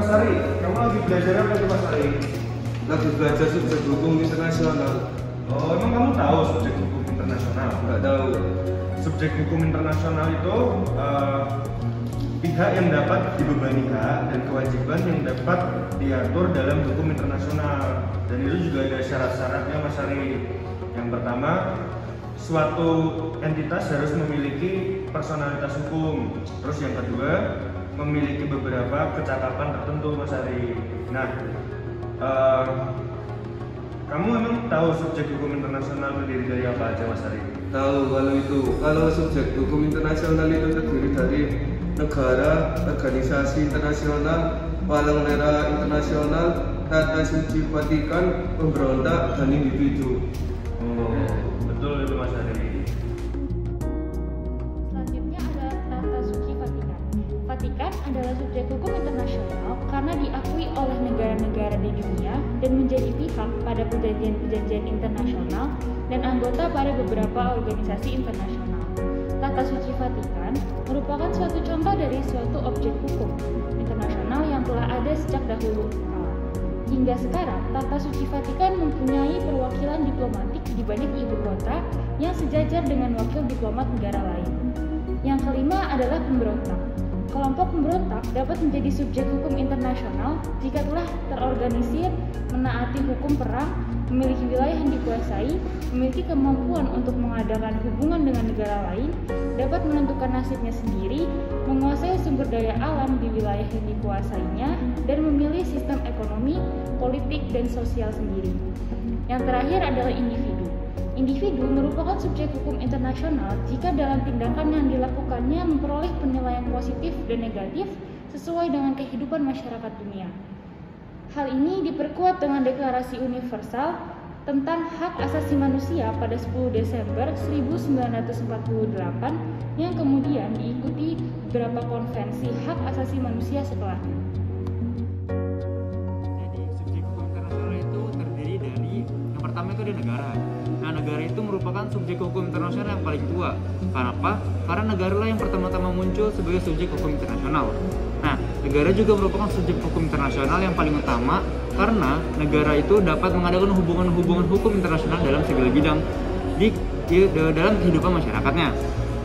Mas Ari, kamu lagi belajar apa tuh Mas Ari? Lagi belajar subjek hukum internasional. Oh, emang kamu tahu subjek hukum internasional? Nggak tahu. Subjek hukum internasional itu pihak yang dapat dibebani hak dan kewajiban yang dapat diatur dalam hukum internasional. Dan itu juga ada syarat-syaratnya Mas Ari. Yang pertama, suatu entitas harus memiliki personalitas hukum. Terus yang kedua, memiliki beberapa kecakapan tertentu Mas Ari. Nah, kamu emang tahu subjek hukum internasional terdiri dari apa aja Mas Ari? Tahu kalau subjek hukum internasional itu terdiri dari negara, organisasi internasional, palang merah internasional, tata suci Vatikan, pemberontak, dan individu. Oh, betul itu Mas Ari. Selanjutnya ada Tata Suci Vatikan. Vatikan adalah subjek hukum internasional karena diakui oleh negara-negara di dunia dan menjadi pihak pada perjanjian-perjanjian internasional dan anggota pada beberapa organisasi internasional. Tata Suci Vatikan merupakan suatu contoh dari suatu objek hukum internasional yang telah ada sejak dahulu kala. Hingga sekarang, Tata Suci Vatikan mempunyai perwakilan diplomatik di banyak ibu kota yang sejajar dengan wakil diplomat negara lain. Yang kelima adalah pemberontak. Kelompok pemberontak dapat menjadi subjek hukum internasional jika telah terorganisir, menaati hukum perang, memiliki wilayah yang dikuasai, memiliki kemampuan untuk mengadakan hubungan dengan negara lain, dapat menentukan nasibnya sendiri, menguasai sumber daya alam di wilayah yang dikuasainya, dan memilih sistem ekonomi, politik, dan sosial sendiri. Yang terakhir adalah individu. Individu merupakan subjek hukum internasional jika dalam tindakan yang dilakukannya memperoleh penilaian positif dan negatif sesuai dengan kehidupan masyarakat dunia. Hal ini diperkuat dengan Deklarasi Universal tentang Hak Asasi Manusia pada 10 Desember 1948 yang kemudian diikuti beberapa konvensi hak asasi manusia setelahnya. Jadi subjek hukum internasional itu terdiri dari yang pertama itu ada negara. Nah, negara itu merupakan subjek hukum internasional yang paling tua. Kenapa? Karena negara lah yang pertama-tama muncul sebagai subjek hukum internasional. Nah, negara juga merupakan subjek hukum internasional yang paling utama karena negara itu dapat mengadakan hubungan-hubungan hukum internasional dalam segala bidang dalam kehidupan masyarakatnya.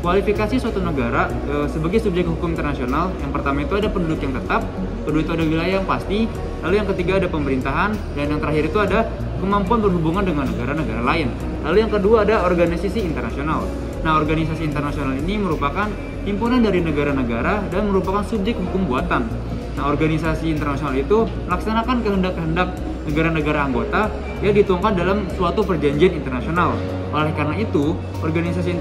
Kualifikasi suatu negara sebagai subjek hukum internasional, yang pertama itu ada penduduk yang tetap, kedua itu ada wilayah yang pasti, lalu yang ketiga ada pemerintahan, dan yang terakhir itu ada kemampuan berhubungan dengan negara-negara lain. Lalu yang kedua ada organisasi internasional. Nah, organisasi internasional ini merupakan himpunan dari negara-negara dan merupakan subjek hukum buatan. Nah, organisasi internasional itu melaksanakan kehendak-kehendak negara-negara anggota yang dituangkan dalam suatu perjanjian internasional. Oleh karena itu, organisasi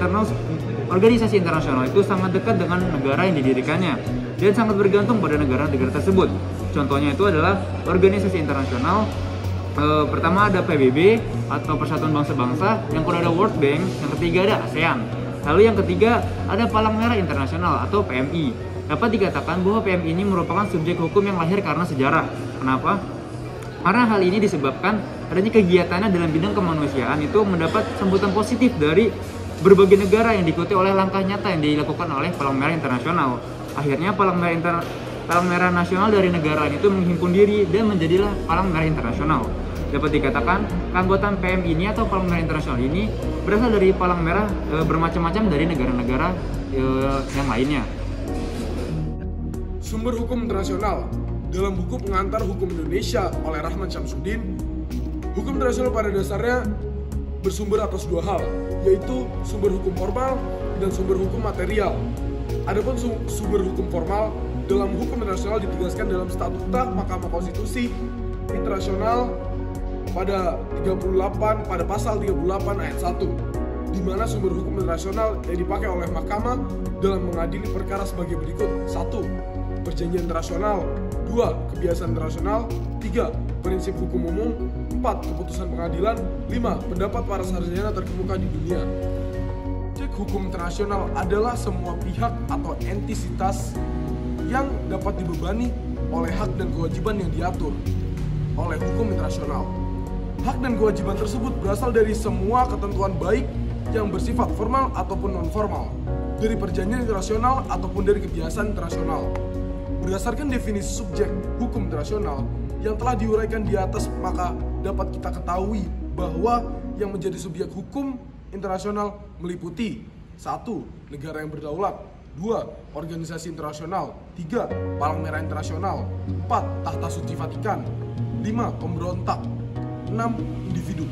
internasional itu sangat dekat dengan negara yang didirikannya dan sangat bergantung pada negara-negara tersebut. Contohnya itu adalah organisasi internasional. Pertama ada PBB atau Persatuan Bangsa-Bangsa, yang kedua ada World Bank, yang ketiga ada ASEAN. Lalu yang ketiga ada Palang Merah Internasional atau PMI. Dapat dikatakan bahwa PMI ini merupakan subjek hukum yang lahir karena sejarah. Kenapa? Karena hal ini disebabkan adanya kegiatannya dalam bidang kemanusiaan itu mendapat sambutan positif dari berbagai negara yang diikuti oleh langkah nyata yang dilakukan oleh Palang Merah Internasional. Akhirnya Palang Merah Nasional dari negara itu menghimpun diri dan menjadilah Palang Merah Internasional. Dapat dikatakan keanggotaan PM ini atau Palang Merah Internasional ini berasal dari palang merah bermacam-macam dari negara-negara yang lainnya. Sumber hukum internasional. Dalam buku Pengantar Hukum Indonesia oleh Rahman Syamsuddin, hukum internasional pada dasarnya bersumber atas dua hal, yaitu sumber hukum formal dan sumber hukum material. Adapun sumber hukum formal dalam hukum internasional ditegaskan dalam Statuta Mahkamah Konstitusi Internasional pada pasal 38 ayat 1, di mana sumber hukum internasional yang dipakai oleh mahkamah dalam mengadili perkara sebagai berikut: 1. Perjanjian internasional, 2. Kebiasaan internasional, 3. Prinsip hukum umum, 4. Keputusan pengadilan, 5. Pendapat para sarjana terkemuka di dunia. Cek hukum internasional adalah semua pihak atau entitas yang dapat dibebani oleh hak dan kewajiban yang diatur oleh hukum internasional. Hak dan kewajiban tersebut berasal dari semua ketentuan baik yang bersifat formal ataupun non-formal, dari perjanjian internasional ataupun dari kebiasaan internasional. Berdasarkan definisi subjek hukum internasional yang telah diuraikan di atas, maka dapat kita ketahui bahwa yang menjadi subjek hukum internasional meliputi 1. Negara yang berdaulat, 2. Organisasi internasional, 3. Palang Merah Internasional, 4. Tahta Suci Vatikan, 5. Pemberontak, 6. Individu.